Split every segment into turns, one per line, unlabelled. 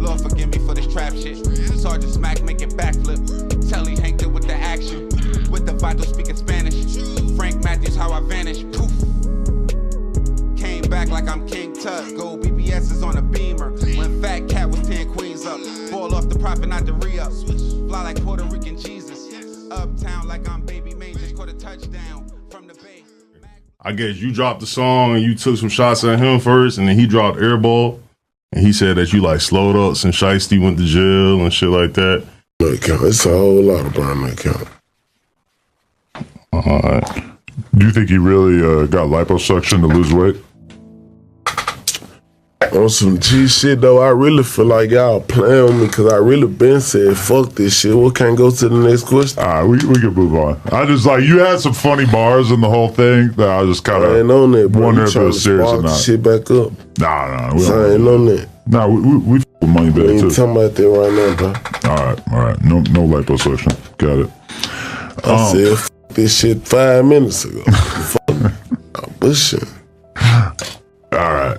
Lord forgive me for this trap shit. Sergeant Smack making backflip. Telly Hank did with the action. With the Vato speaking Spanish. Frank Matthews, how I vanish. Poof. Came back like I'm King Tut. Gold BBS is on a beamer. When Fat Cat was 10 queens up. Ball off the profit, not the re-up. Fly like Puerto Rican Jesus. Uptown like I'm Baby May. Just caught a touchdown from the Bay.
I guess you dropped the song and you took some shots at him first, and then he dropped Airball. And he said that you like slowed up since Shiesty went to jail and shit like that.
It's a whole lot of burn account.
All right.
Do you think he really got liposuction to lose weight?
On some G shit though, I really feel like y'all playing with me because I really been said fuck this shit. We can't go to the next question.
All right, we can move on. I just like, you had some funny bars in the whole thing that I just kind of wonder if it was serious or not.
Shit back up.
Nah,
I ain't on that.
Nah, we f with money back
too.
too.
Talking about that right now, bro.
All right. No liposuction. Got it.
I said f this shit 5 minutes ago. Fuck, bullshit.
All right.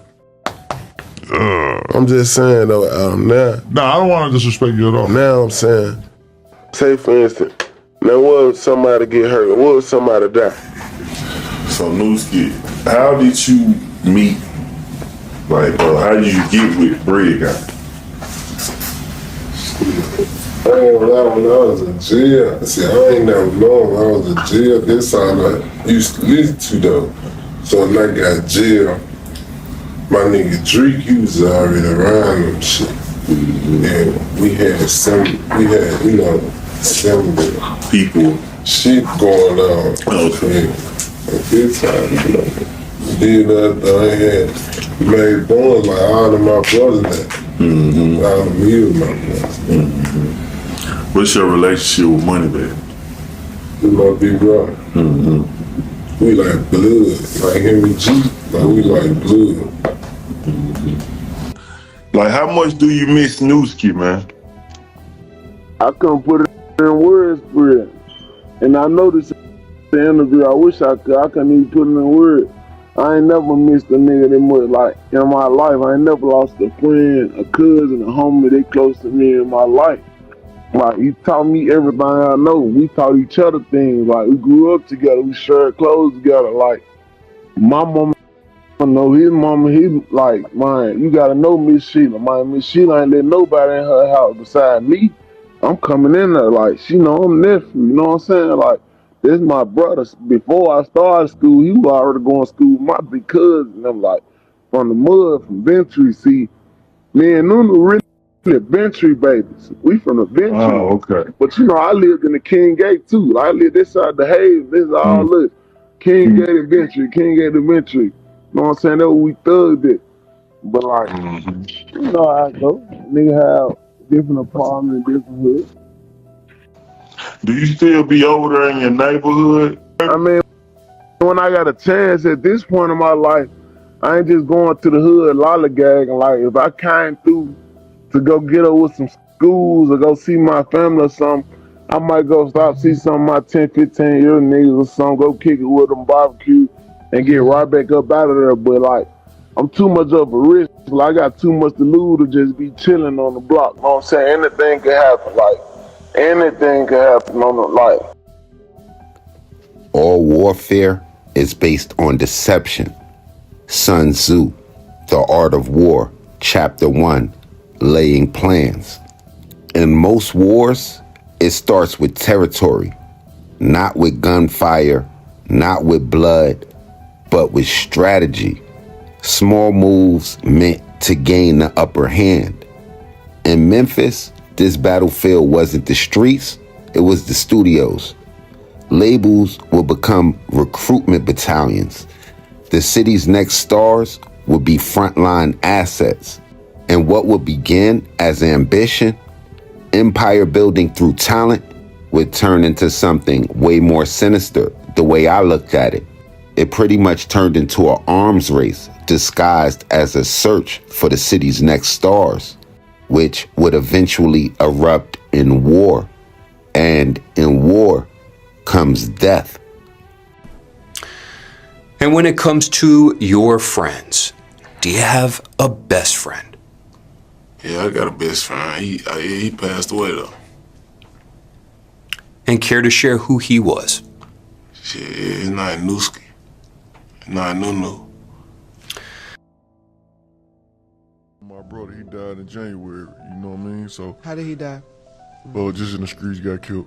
I'm just saying though, now.
No, I don't want to disrespect you at all.
Now I'm saying, say for instance, now what if somebody get hurt? What if somebody die?
So Nuskie, how did you meet? Like, how did you get with Bread Guy?
I ain't know when I was in jail. See, I ain't never known when I was in jail. This all I used to listen to though. So when I got jail, my nigga Drake, he was already around and shit. And we had some
people
shit going on.
Okay.
At this time, did I had made bones like all of my brothers that. All of me with my brothers.
What's your relationship with Moneybag?
With my big brother. We like blood, like him and G, like we like blood.
Like, how much do you miss Nuskie, man?
I couldn't put it in words for it. And I know this the interview, I wish I could. I couldn't even put it in words. I ain't never missed a nigga that much, like, in my life. I ain't never lost a friend, a cousin, a homie that close to me in my life. Like, he taught me everything I know. We taught each other things. Like, we grew up together. We shared clothes together. Like, my mama know his mama, he like, man, you gotta know Miss Sheila. Miss Sheila ain't let nobody in her house beside me. I'm coming in there, like, she know I'm nephew, you know what I'm saying? Like, this is my brother. Before I started school, he was already going to school with my big cousin. I'm like, from the mud, from Ventry. See, me and Nunu really Ventry babies. We from the Ventry.
Oh, okay.
But you know, I lived in the King Gate too. Like, I lived this side of the Haven. This is all this. King Gate and Ventry, King Gate and Ventry. You know what I'm saying? That's what we thugged it. But like, you know how I go. Nigga have different apartments, different hoods.
Do you still be over there in your neighborhood?
I mean, when I got a chance at this point in my life, I ain't just going to the hood lollygagging. Like, if I came through to go get her with some schools or go see my family or something, I might go stop, see some of my 10, 15-year niggas or something, go kick it with them, barbecue, and get right back up out of there. But like, I'm too much of a risk. Like, I got too much to lose to just be chilling on the block. You know what I'm saying? Anything can happen. Like, anything can happen on the life.
All warfare is based on deception. Sun Tzu, The Art of War, Chapter 1, Laying Plans. In most wars, it starts with territory, not with gunfire, not with blood, but with strategy. Small moves meant to gain the upper hand. In Memphis, this battlefield wasn't the streets, it was the studios. Labels would become recruitment battalions. The city's next stars would be frontline assets. And what would begin as ambition, empire building through talent, would turn into something way more sinister. The way I looked at it, it pretty much turned into an arms race disguised as a search for the city's next stars, which would eventually erupt in war. And in war comes death.
And when it comes to your friends, do you have a best friend? Yeah, I got a best friend. He passed away though.
And care to share who he was?
Shit, his name Nuskie. His name Nunu.
My brother, he died in January, you know what I mean? So
How did he die?
well, just in the streets, he got killed.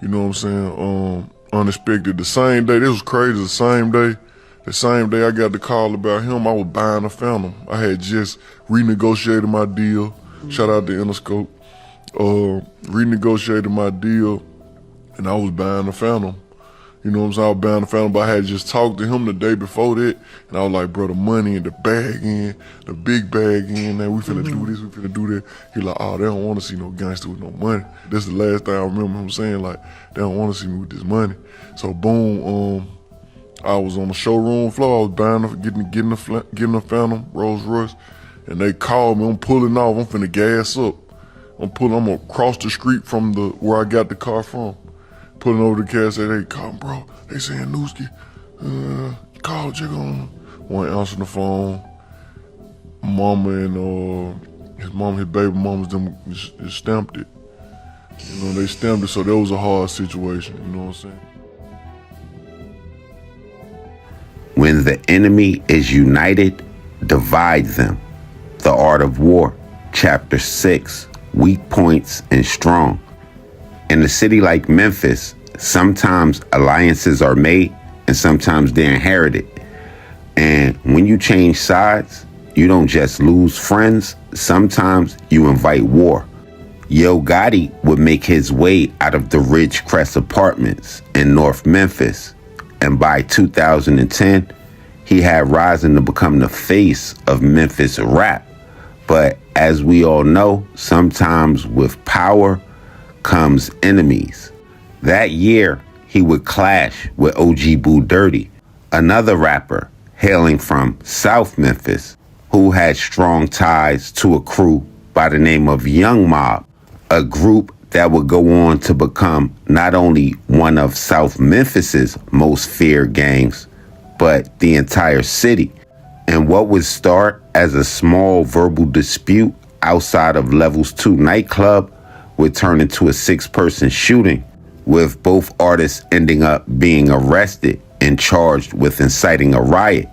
You know what I'm saying? Unexpected. The same day, this was crazy, the same day I got the call about him, I was buying a Phantom. I had just renegotiated my deal. Shout out to Interscope. Renegotiated my deal, and I was buying a Phantom. You know what I'm saying? I was buying a Phantom, but I had just talked to him the day before that, and I was like, bro, the money in the bag in, the big bag in, and we finna do this, we finna do that. He like, oh, they don't want to see no gangster with no money. This is the last thing I remember him saying, like, they don't want to see me with this money. So boom, I was on the showroom floor. I was buying, getting a Phantom, Rolls Royce, and they called me. I'm pulling off. I'm finna gas up. I'm across the street from where I got the car from. Pulling over the car, say, they call, bro. They saying Nuskie, call, check on him. One answering the phone. Mama and his baby mamas, them just stamped it. You know, they stamped it, so that was a hard situation. You know what I'm saying?
When the enemy is united, divide them. The Art of War, Chapter 6, Weak Points and Strong. In a city like Memphis, sometimes alliances are made and sometimes they're inherited. And when you change sides, you don't just lose friends, sometimes you invite war. Yo Gotti would make his way out of the Ridgecrest Apartments in North Memphis, and by 2010, he had risen to become the face of Memphis rap. But as we all know, sometimes with power comes enemies. That year, he would clash with OG Boo Dirty, another rapper hailing from South Memphis, who had strong ties to a crew by the name of Young MOBB, a group that would go on to become not only one of South Memphis's most feared gangs, but the entire city. And what would start as a small verbal dispute outside of Levels 2 nightclub would turn into a 6-person shooting, with both artists ending up being arrested and charged with inciting a riot.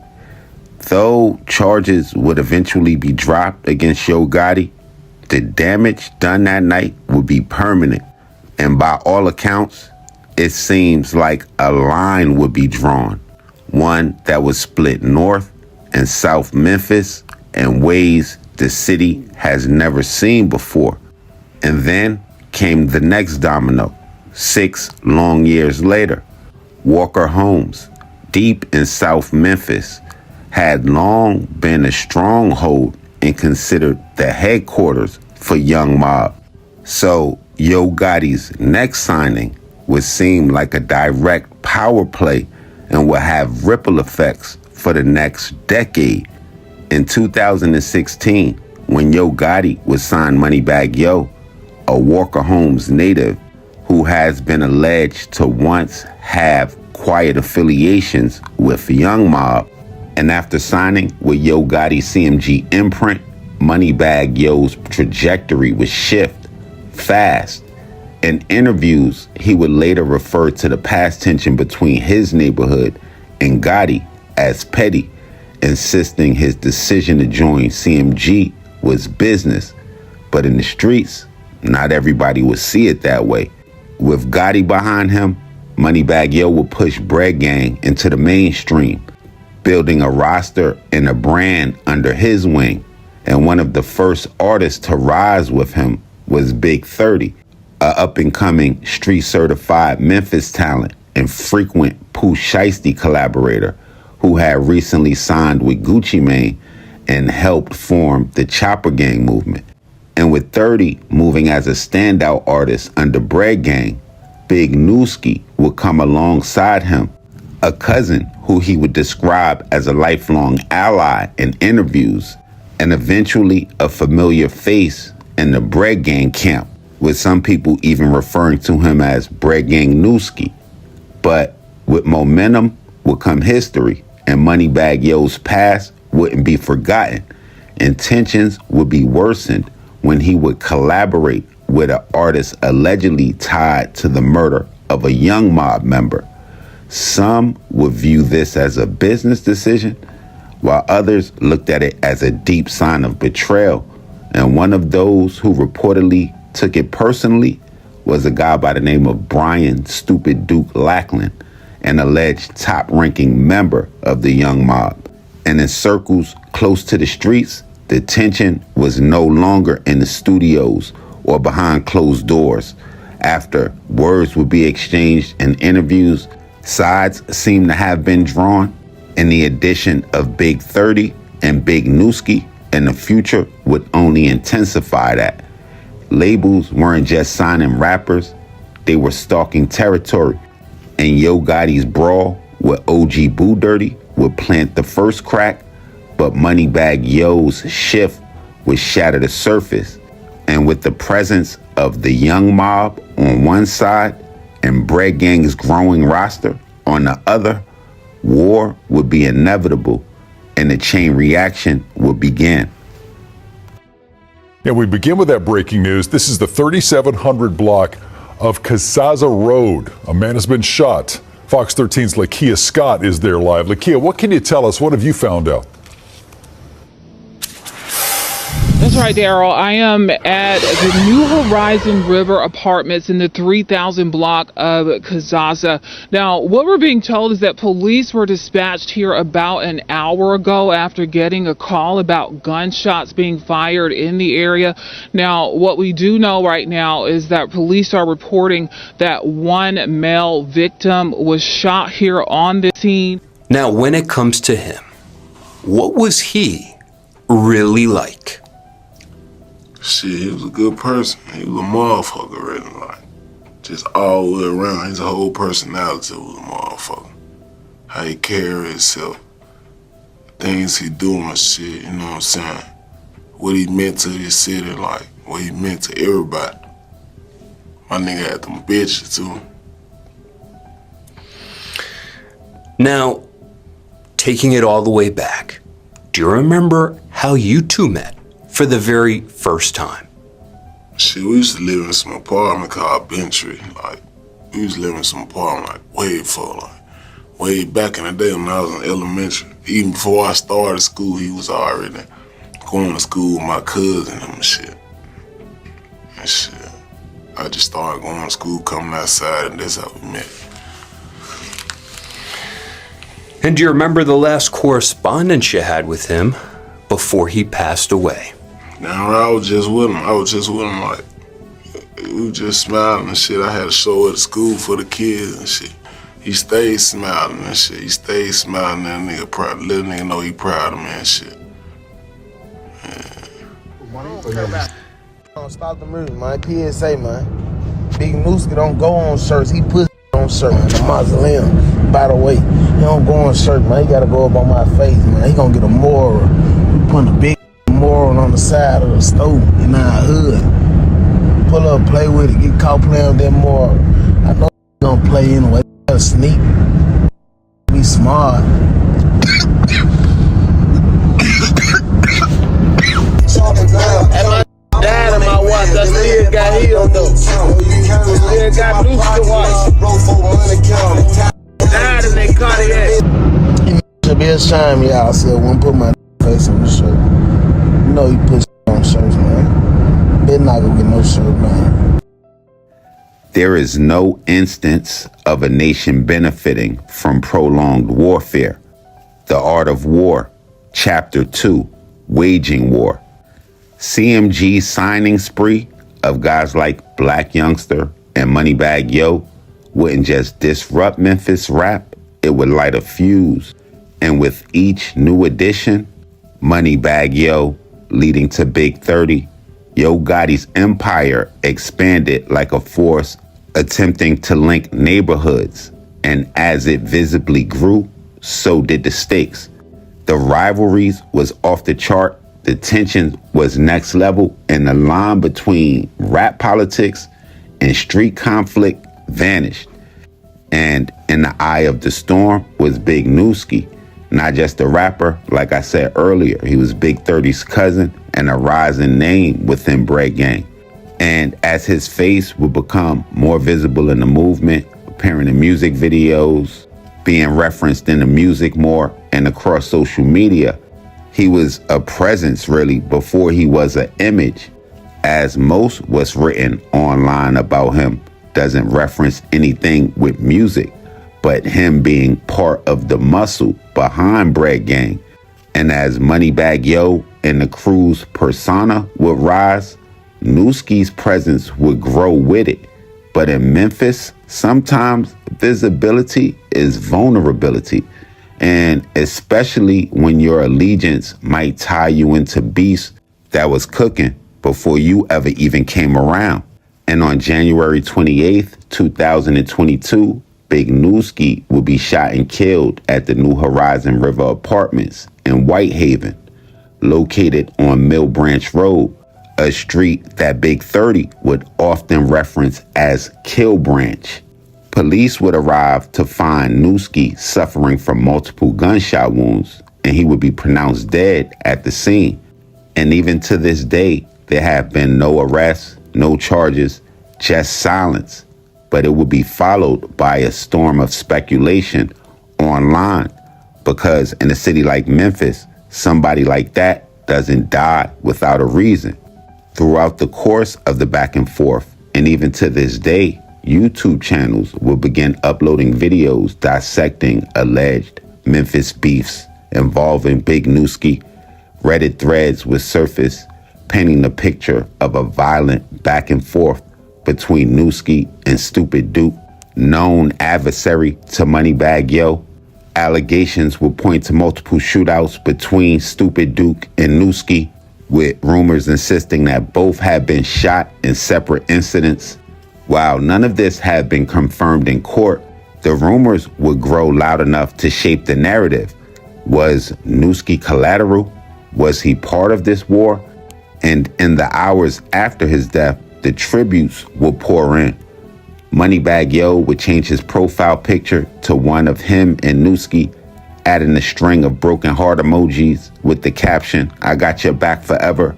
Though charges would eventually be dropped against Yo Gotti, the damage done that night would be permanent. And by all accounts, it seems like a line would be drawn, one that would split North and South Memphis in ways the city has never seen before. And then came the next domino, 6 long years later. Walker Homes, deep in South Memphis, had long been a stronghold and considered the headquarters for Young MOBB. So Yo Gotti's next signing would seem like a direct power play and would have ripple effects for the next decade. In 2016, when Yo Gotti was signed Moneybagg Yo, a Walker Homes native who has been alleged to once have quiet affiliations with Young MOBB, and after signing with Yo Gotti's CMG imprint, Moneybagg Yo's trajectory would shift fast. In interviews, he would later refer to the past tension between his neighborhood and Gotti as petty, insisting his decision to join CMG was business. But in the streets, not everybody would see it that way. With Gotti behind him, Moneybagg Yo would push Bread Gang into the mainstream, building a roster and a brand under his wing. And one of the first artists to rise with him was Big 30, a up-and-coming street-certified Memphis talent and frequent Pooh Shiesty collaborator who had recently signed with Gucci Mane and helped form the Chopper Gang movement. And with 30 moving as a standout artist under Bread Gang, Big Nookski would come alongside him, a cousin who he would describe as a lifelong ally in interviews, and eventually a familiar face in the Bread Gang camp, with some people even referring to him as Bread Gang Nuskie. But with momentum would come history, and Moneybagg Yo's past wouldn't be forgotten, and tensions would be worsened when he would collaborate with an artist allegedly tied to the murder of a young mob member. Some would view this as a business decision, while others looked at it as a deep sign of betrayal. And one of those who reportedly took it personally was a guy by the name of Brian Stupid Duke Lackland, an alleged top-ranking member of the young mob. And in circles close to the streets, the tension was no longer in the studios or behind closed doors. After words would be exchanged in interviews, sides seemed to have been drawn, and the addition of Big 30 and Big Nookski in the future would only intensify that. Labels weren't just signing rappers, they were stalking territory. And Yo Gotti's brawl with OG Boo Dirty would plant the first crack, but Moneybagg Yo's shift would shatter the surface. And with the presence of the young mob on one side and Bread Gang's growing roster on the other, war would be inevitable and the chain reaction would begin.
Yeah, we begin with that breaking news. This is the 3700 block of Kazaza Road. A man has been shot. Fox 13's Lakia Scott is there live. Lakia, what can you tell us? What have you found out?
That's right, Daryl. I am at the New Horizon River Apartments in the 3000 block of Kazaza. Now, what we're being told is that police were dispatched here about an hour ago after getting a call about gunshots being fired in the area. Now, what we do know right now is that police are reporting that one male victim was shot here on the scene.
Now, when it comes to him, what was he really like?
Shit, he was a good person. He was a motherfucker, really, like. Just all the way around. His whole personality was a motherfucker. How he carried himself. Things he doing and shit, you know what I'm saying? What he meant to this city, like, what he meant to everybody. My nigga had them bitches, too.
Now, taking it all the way back, do you remember how you two met for the very first time?
Shit, we used to live in some apartment called Bentry. Like, we used to live in some apartment, like, way back in the day when I was in elementary. Even before I started school, he was already going to school with my cousin and shit. And shit, I just started going to school, coming outside, and that's how we met.
And do you remember the last correspondence you had with him before he passed away?
Now, I was just with him, like, we were just smiling and shit. I had a show at the school for the kids and shit. He stayed smiling and shit. He stayed smiling, and that nigga proud, let a nigga know he proud of me and shit.
Stop the music, man. PSA, man. Big Nookski don't go on shirts. He puts on shirts. The mausoleum, by the way. He don't go on shirt, man. He gotta go up on my face, man. He gonna get a moral. We putting a big moral on the side of the stove in our hood. Pull up, play with it, get caught playing with that moral. I know he gonna play anyway. Gotta sneak. Be smart. And my dad and my wife, I still got healed though. Still got Nuskie watch. Died in that cardiac. He should be ashamed, y'all. So I won't put my face on the shirt. You know he puts on shirts, man. Better not go get no shirt, man.
There is no instance of a nation benefiting from prolonged warfare. The Art of War, Chapter 2, Waging War. CMG's signing spree of guys like Black Youngster and Moneybagg Yo wouldn't just disrupt Memphis rap, it would light a fuse. And with each new addition, Moneybagg Yo leading to Big 30, Yo Gotti's empire expanded like a force attempting to link neighborhoods. And as it visibly grew, so did the stakes. The rivalries was off the chart, the tension was next level, and the line between rap politics and street conflict vanished. And in the eye of the storm was Big Nookski, not just a rapper. Like I said earlier, he was Big 30's cousin, and a rising name within Bread Gang. And as his face would become more visible in the movement, appearing in music videos, being referenced in the music more and across social media, he was a presence really before he was an image, as most what's written online about him doesn't reference anything with music, but him being part of the muscle behind Bread Gang. And as Moneybagg Yo and the crew's persona would rise, Nuskie's presence would grow with it. But in Memphis, sometimes visibility is vulnerability. And especially when your allegiance might tie you into beefs that was cooking before you ever even came around. And on January 28th, 2022, Big Nookski will be shot and killed at the New Horizon River Apartments in Whitehaven, located on Mill Branch Road, a street that Big 30 would often reference as Kill Branch. Police would arrive to find Nuskie suffering from multiple gunshot wounds, and he would be pronounced dead at the scene. And even to this day, there have been no arrests, no charges, just silence. But it would be followed by a storm of speculation online, because in a city like Memphis, somebody like that doesn't die without a reason. Throughout the course of the back and forth, and even to this day, YouTube channels will begin uploading videos dissecting alleged Memphis beefs involving Big Nookski. Reddit threads would surface, painting the picture of a violent back and forth between Nuskie and Stupid Duke, known adversary to Moneybagg Yo. Allegations will point to multiple shootouts between Stupid Duke and Nuskie, with rumors insisting that both had been shot in separate incidents. While none of this had been confirmed in court, the rumors would grow loud enough to shape the narrative. Was Nuskie collateral? Was he part of this war? And in the hours after his death, the tributes will pour in. Moneybagg Yo would change his profile picture to one of him and Nuskie, adding a string of broken heart emojis with the caption, "I got your back forever."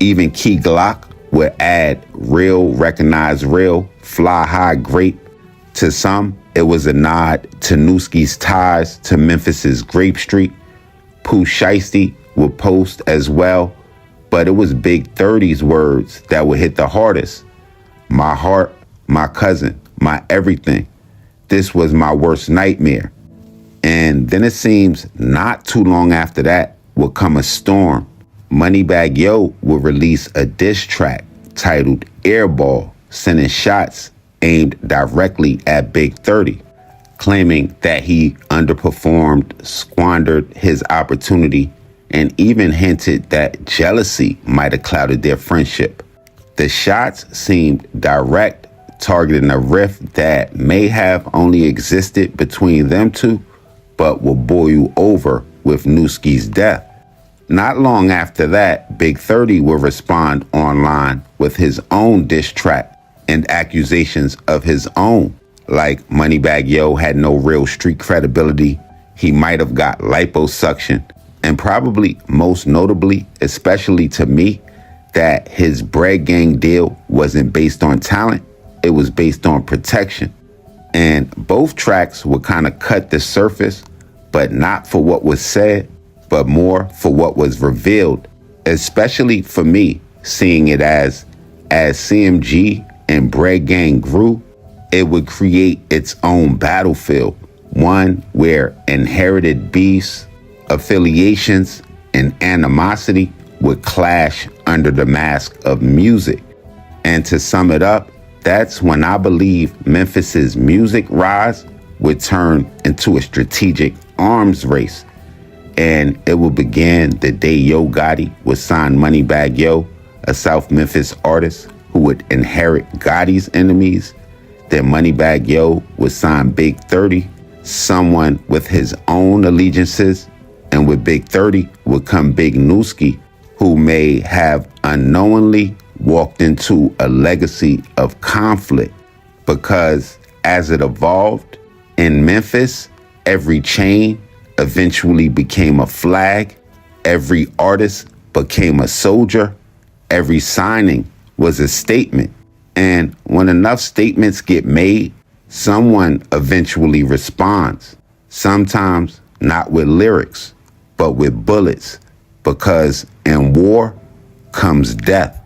Even Key Glock would add "real, recognize real, fly high, grape." To some, it was a nod to Nuskie's ties to Memphis's Grape Street. Pooh Shiesty would post as well, but it was Big 30's words that would hit the hardest. "My heart, my cousin, my everything. This was my worst nightmare." And then it seems not too long after that would come a storm. Moneybagg Yo would release a diss track titled Airball, sending shots aimed directly at Big 30, claiming that he underperformed, squandered his opportunity, and even hinted that jealousy might have clouded their friendship. The shots seemed direct, targeting a rift that may have only existed between them two, but will boil over with Nuskie's death. Not long after that, Big 30 will respond online with his own diss track and accusations of his own, like Moneybagg Yo had no real street credibility, he might have got liposuction, and probably most notably, especially to me, that his Bread Gang deal wasn't based on talent, it was based on protection. And both tracks would kind of cut the surface, but not for what was said, but more for what was revealed, especially for me, seeing it as CMG and Bread Gang grew, it would create its own battlefield, one where inherited beefs, affiliations, and animosity would clash under the mask of music. And to sum it up, that's when I believe Memphis's music rise would turn into a strategic arms race. And it will begin the day Yo Gotti would sign Moneybagg Yo, a South Memphis artist who would inherit Gotti's enemies. Then Moneybagg Yo would sign Big 30, someone with his own allegiances. And with Big 30 would come Big Nookski, who may have unknowingly walked into a legacy of conflict, because as it evolved in Memphis, every chain eventually became a flag, every artist became a soldier, every signing was a statement. And when enough statements get made, someone eventually responds. Sometimes not with lyrics, but with bullets, because in war comes death.